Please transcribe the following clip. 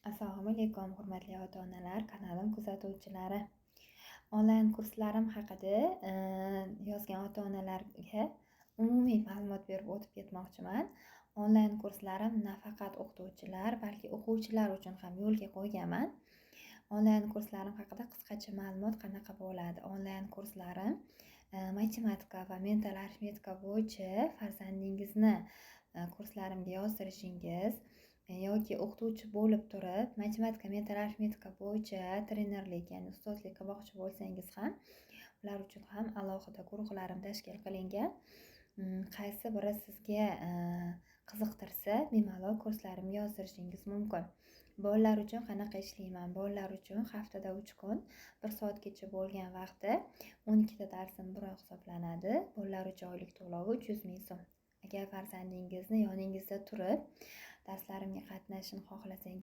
Assalomu alaykum, hurmatli ota-onalar, kanalim kuzatuvchilari. Onlayn kurslarim haqida yozgan ota-onalarga umumiy ma'lumot berib o'tib ketmoqchiman. Onlayn kurslarim nafaqat o'qituvchilar, balki o'quvchilar uchun ham yo'lga qo'yganman. Onlayn kurslarim haqida qisqacha ma'lumot qanaqa bo'ladi? Onlayn kurslarim matematika va mental arifmetika bo'yicha farzandingizni kurslarimga yozdirishingiz yoki o'qituvchi bo'lib turib matematika, mental arifmetika bo'yicha trenerlik, ya'ni ustozlik qilmoqchi bo'lsangiz ham, ular uchun ham alohida guruhlarim tashkil qilingan. Qaysi biri sizga qiziqtirsa, bemalol kurslarimga yozdirishingiz mumkin. Bolalar uchun qanaqa ishlayman? Bolalar uchun haftada 3 kun 1 soatgacha bo'lgan vaqtda 12 ta darsim bir oy hisoblanadi. Bolalar uchun oylik to'lovi 300 ming so'm. Agar farzandingizni yoningizda turib darslarimga qatnashishni xohlasangiz